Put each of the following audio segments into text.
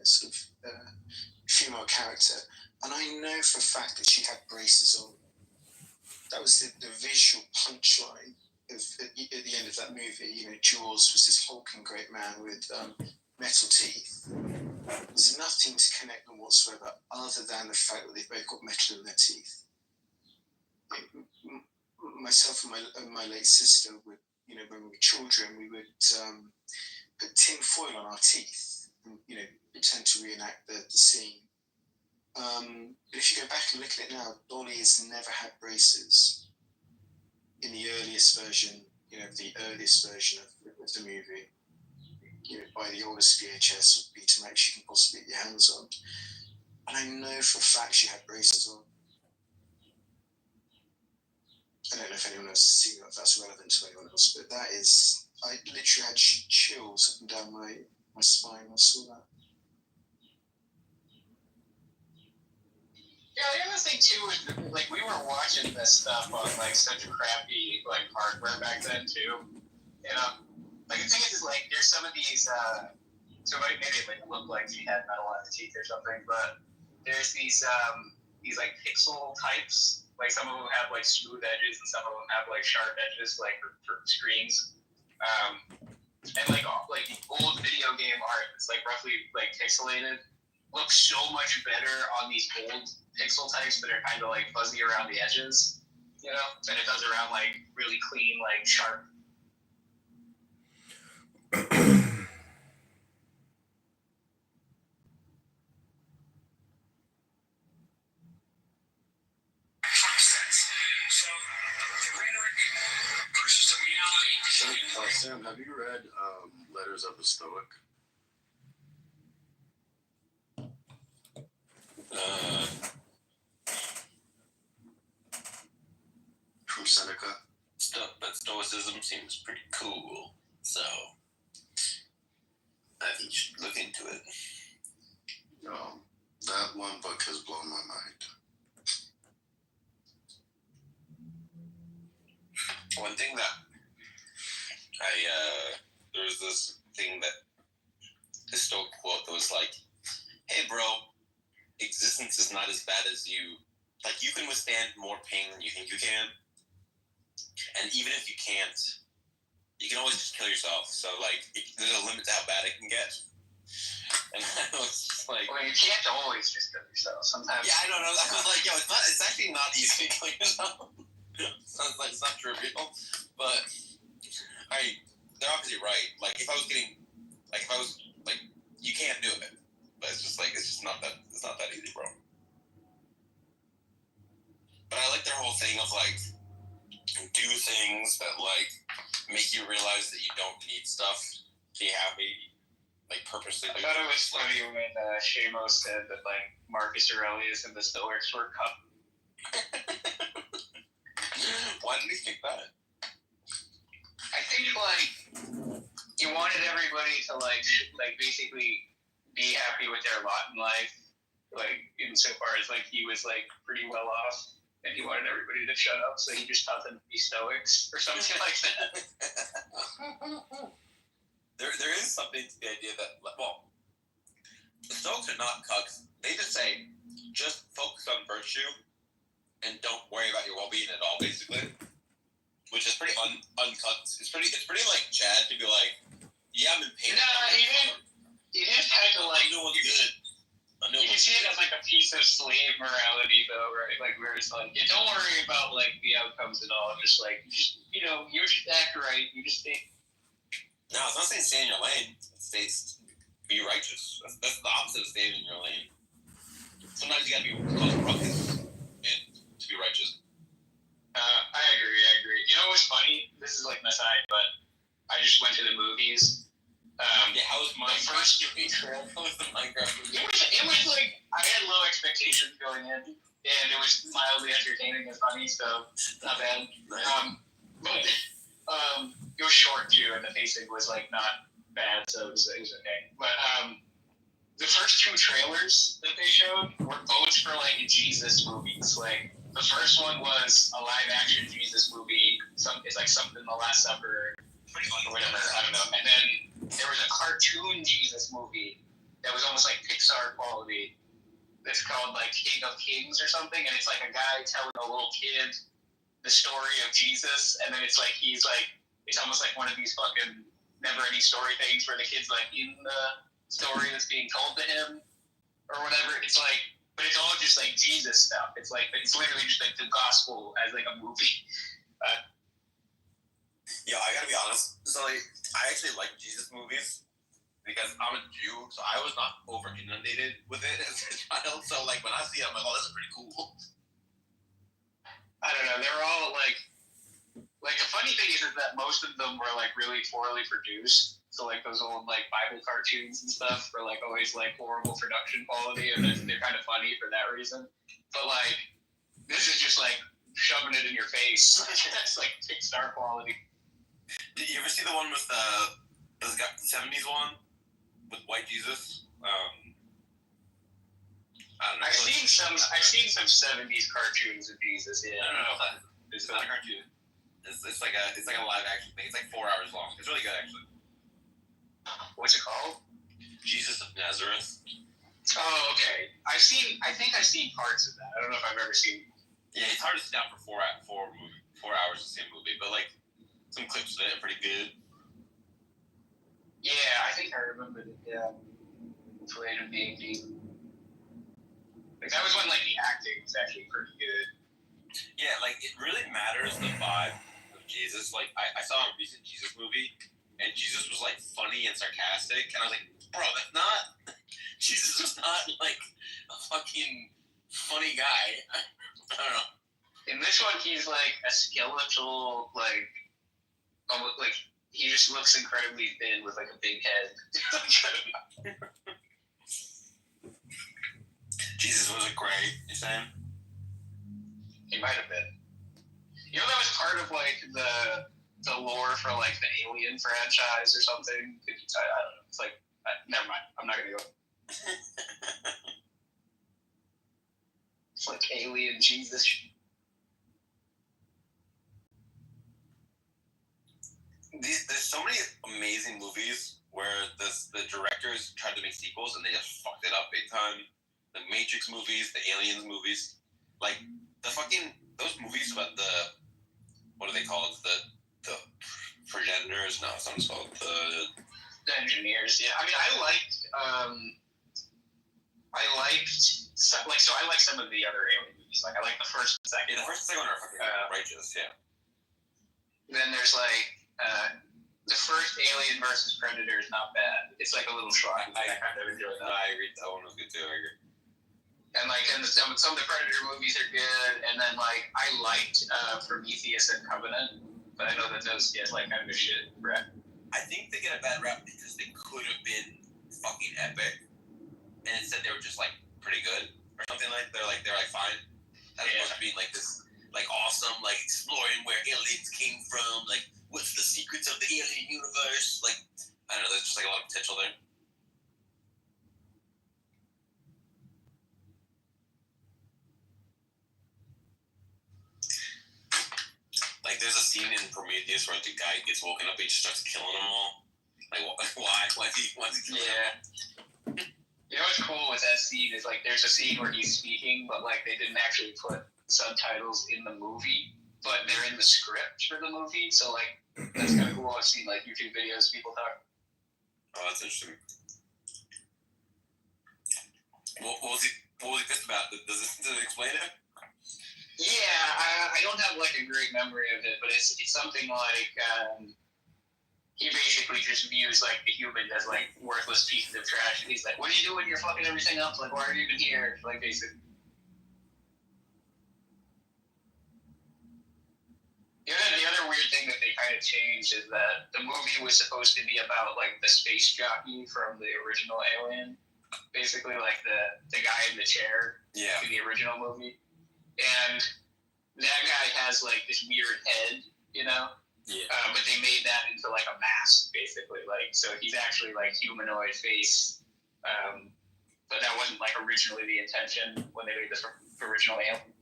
sort of female character, and I know for a fact that she had braces on. That was the visual punchline at the end of that movie. You know, Jaws was this hulking great man with metal teeth. There's nothing to connect them whatsoever, other than the fact that they've both got metal in their teeth. Myself and my late sister would, you know, when we were children, we would put tin foil on our teeth and, you know, pretend to reenact the scene. But if you go back and look at it now, Dolly has never had braces. In the earliest version, you know, the earliest version of the movie, you know, by the oldest VHS or Betamax you can possibly get your hands on. And I know for a fact she had braces on. I don't know if anyone else has seen that, if that's relevant to anyone else, but that is, I literally had chills up and down my spine when I saw that. Yeah, the other thing too is that, like, we were watching this stuff on like such crappy like hardware back then too. You know, like the thing is like there's some of these. So maybe it like look like she had metal on the teeth or something, but there's these like pixel types. Like some of them have like smooth edges and some of them have like sharp edges, like for screens. And like old video game art, it's like roughly like pixelated. Looks so much better on these old pixel types that are kind of like fuzzy around the edges, you know, than it does around like really clean, like sharp. Sam, have you read Letters of a Stoic? From Seneca? But Stoicism seems pretty cool, so I think you should look into it. That one book has blown my mind. One thing that there was this thing that this Stoic quote that was like, "Hey, bro, existence is not as bad as you can withstand more pain than you think you can, and even if you can't, you can always just kill yourself. So like, there's a limit to how bad it can get." And I was just like, well, you can't always just kill yourself. Sometimes. Yeah, I don't know. I was like, yo, it's actually not easy to kill yourself. Sounds like it's not trivial, but they're obviously right. Like if I was you can't do it, but it's just not that easy, bro. But I like their whole thing of like do things that like make you realize that you don't need stuff to be happy, like purposely. I thought it was funny when Shamo said that like Marcus Aurelius and the Stoics were cut. Why did he think that? I think like he wanted everybody to like basically be happy with their lot in life, like insofar as like he was like pretty well off, and he wanted everybody to shut up, so he just taught them to be Stoics or something like that. There is something to the idea that, well, the Stoics are not cucks. They just say, just focus on virtue and don't worry about your well-being at all, basically. Which is pretty uncut. It's pretty like Chad to be like, yeah, I'm in pain. It is kind of like, I know what's good. You can see it as like a piece of slave morality, though, right? Like where it's like, yeah, don't worry about like the outcomes at all. Just like, you know, you just act right. You just stay. No, it's not saying stay in your lane. It states be righteous. That's the opposite of staying in your lane. Sometimes you gotta be close to ruckus to be righteous. I agree. You know what's funny? This is like an aside, but I just went to the movies. How was my first movie trip? How was the Minecraft movie? It was like, I had low expectations going in, and it was mildly entertaining and funny, so not bad. But it was short too, and the pacing was like not bad, so it was okay. But the first two trailers that they showed were both for like Jesus movies. Like the first one was a live action Jesus movie. It's like something The Last Supper or whatever. I don't know. And then there was a cartoon Jesus movie that was almost like Pixar quality that's called like King of Kings or something, and it's like a guy telling a little kid the story of Jesus, and then it's almost like one of these fucking never-ending story things where the kid's like in the story that's being told to him or whatever. It's like, but it's all just like Jesus stuff. It's literally just like the gospel as like a movie. Yeah, I gotta be honest. So like, I actually like Jesus movies because I'm a Jew, so I was not over inundated with it as a child. So like when I see it, I'm like, oh, this is pretty cool. I don't know. They're all like the funny thing is that most of them were like really poorly produced. So like those old like Bible cartoons and stuff were like always like horrible production quality, and they're kind of funny for that reason. But like this is just like shoving it in your face. It's like Pixar quality. Did you ever see the one with the 70s one with white Jesus? I don't know. I've seen some 70s cartoons of Jesus. Yeah. No. It's not a cartoon. It's like a live action thing. It's like 4 hours long. It's really good actually. What's it called? Jesus of Nazareth. Oh, okay. I think I've seen parts of that. I don't know if I've ever seen. Yeah, it's hard to sit down for 4 hours to see a movie, but like some clips of it are pretty good. Yeah, I think I remember it. Yeah, played in B&B. Like that was when like the acting was actually pretty good. Yeah, like it really matters the vibe of Jesus. Like I saw a recent Jesus movie, and Jesus was like funny and sarcastic, and I was like, bro, that's not. Jesus was not like a fucking funny guy. I don't know. In this one, he's like a skeletal, like he just looks incredibly thin with like a big head. Jesus wasn't great, you saying? He might have been. You know, that was part of like the lore for like the Alien franchise or something. I don't know. It's like never mind. I'm not gonna go. It's like Alien Jesus. There's so many amazing movies where the directors tried to make sequels and they just fucked it up big time. The Matrix movies, the Aliens movies, like the fucking those movies about the what are they called? The progenitors? No, something's called the Engineers. Yeah, I mean, I liked some of the other Alien movies. Like I like the first and second. Yeah, the first and second are fucking righteous. Yeah. Then there's like the first Alien versus Predator is not bad. It's like a little shy. I kind of enjoy that. I agree. That one was good too. I agree. And like, some of the Predator movies are good. And then like, I liked Prometheus and Covenant, but I know that those get like kind of a shit rep. I think they get a bad rep because they could have been fucking epic, and instead they were just like pretty good or something. Like they're fine, as opposed to being like this like awesome like exploring where aliens came from, like what's the secrets of the alien universe. Like I don't know, there's just like a lot of potential there. Like there's a scene in Prometheus where the guy gets woken up and he just starts killing them all. Like why? Why is he killing them? You know what's cool with that scene is like there's a scene where he's speaking, but like they didn't actually put subtitles in the movie, but they're in the script for the movie. So like that's kind of cool. I've seen like YouTube videos of people talk. Oh, that's interesting. What was he pissed about? Does it explain it? Yeah, I don't have like a great memory of it, but it's something like he basically just views like the human as like worthless pieces of trash, and he's like, "What are you doing? You're fucking everything up. Like, why are you even here?" Like, basically. The other weird thing that they kind of changed is that the movie was supposed to be about like the space jockey from the original Alien, basically like the guy in the chair in the original movie. And that guy has like this weird head, you know? Yeah. But they made that into like a mask, basically. Like, so he's actually like humanoid face. But that wasn't like originally the intention when they made this original Alien.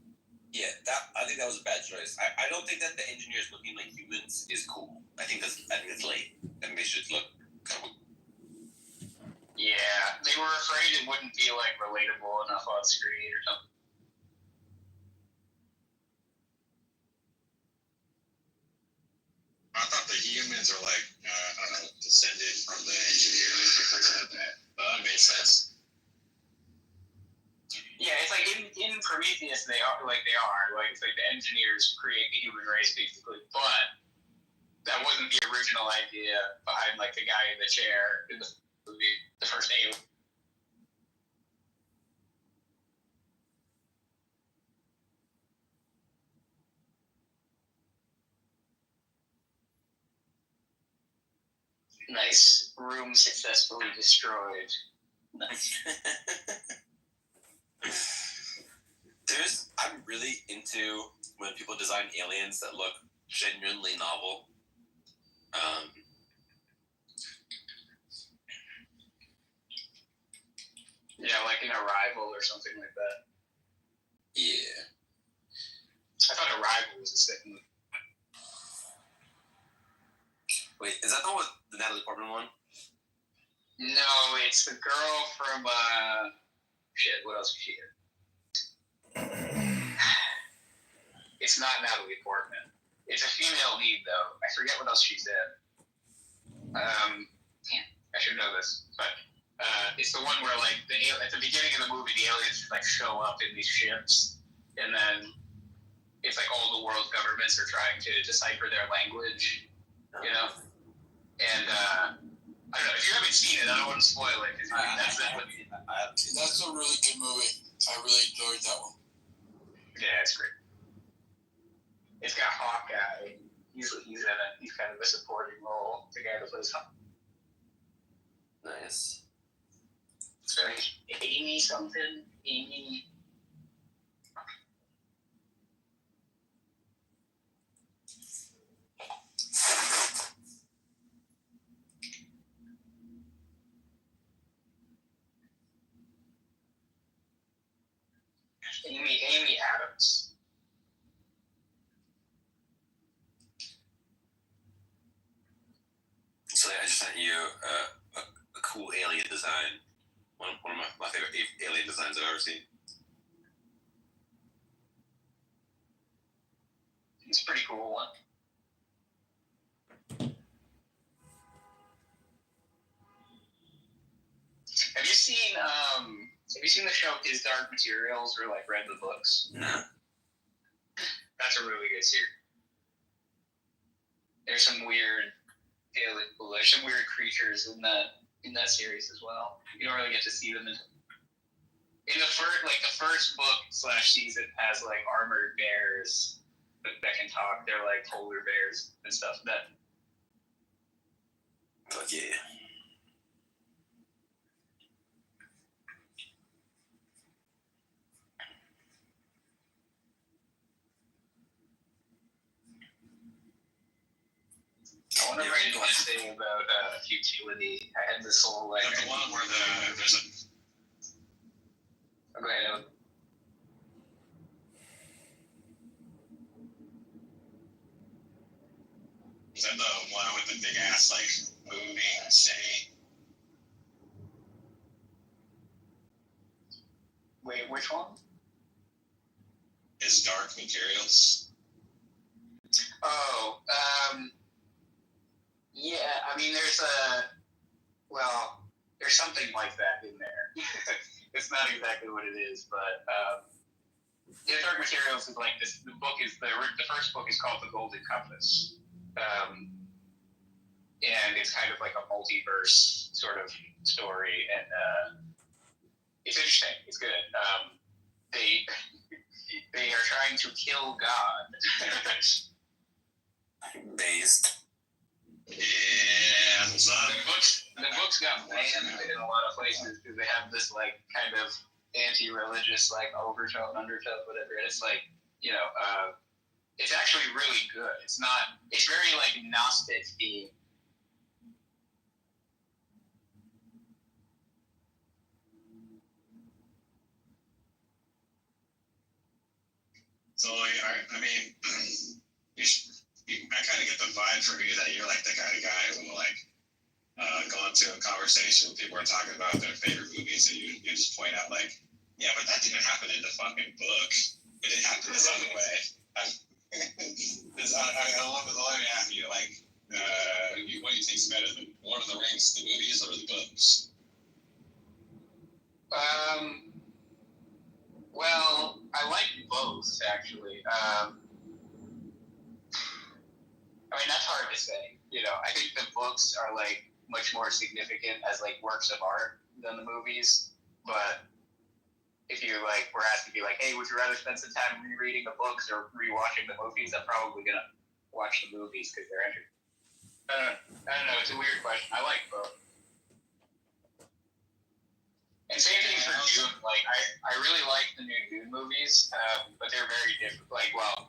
Yeah, I think that was a bad choice. I don't think that the engineers looking like humans is cool. I think it's lame. I think they should look kind of. Yeah, they were afraid it wouldn't be like relatable enough on screen or something. I thought the humans are like, descended from the engineers or something like that. That makes sense. Yeah, it's like in Prometheus they are like it's like the engineers create the human race basically, but that wasn't the original idea behind like the guy in the chair in the movie, the first Alien. Nice. Room successfully destroyed. Nice. I'm really into when people design aliens that look genuinely novel. Yeah, like an Arrival or something like that. Yeah. I thought Arrival was a second movie. Wait, is that the one with the Natalie Portman one? No, it's the girl from shit. What else is she in? It's not Natalie Portman. It's a female lead though. I forget what else she's in. Damn, I should know this, but it's the one where like at the beginning of the movie, the aliens like show up in these ships, and then it's like all the world governments are trying to decipher their language, you know. And I don't know if you haven't seen it. I don't want to spoil it because That's a really good movie. I really enjoyed that one. Yeah, it's great. It's got Hawkeye. He's in it. He's kind of a supporting role. The guy that plays Hawkeye. Nice. So Amy something. Amy. Amy Adams. So I just sent you a cool alien design. One of my favorite alien designs I've ever seen. It's a pretty cool one. Have you seen the show His Dark Materials or like read the books? No. That's a really good series. There's some weird creatures in that series as well. You don't really get to see them in the first book / season has like armored bears that can talk. They're like polar bears and stuff. Fuck yeah. I want to write an essay about futility. I had this whole like. That's the one where there's a. Go ahead. Is that the one with the big ass like moving city? Wait, which one? His Dark Materials. Oh, yeah. I mean, there's something like that in there. It's not exactly what it is, but yeah, Dark Materials is like this. The first book is called The Golden Compass, and it's kind of like a multiverse sort of story, and it's interesting. It's good. They are trying to kill God. Based. Yeah, the books got banned in a lot of places because they have this like kind of anti-religious like undertone, whatever. And it's like, you know, it's actually really good. It's very like Gnostic themed. So I mean, I kind of get the vibe from you that you're like the kind of guy who like going to a conversation, people are talking about their favorite movies, and you just point out like, yeah, but that didn't happen in the fucking book. It didn't happen this other way. Let me ask you, like, what do you think's better, the Lord of the Rings, the movies, or the books? Well, I like both actually. I mean, that's hard to say. You know, I think the books are like much more significant as like works of art than the movies. But if you like were asked to be like, hey, would you rather spend some time rereading the books or rewatching the movies? I'm probably gonna watch the movies because they're interesting. I don't know. It's a weird question. I like both. And same thing for Dune. Like, I really like the new Dune movies, but they're very different. Like, well,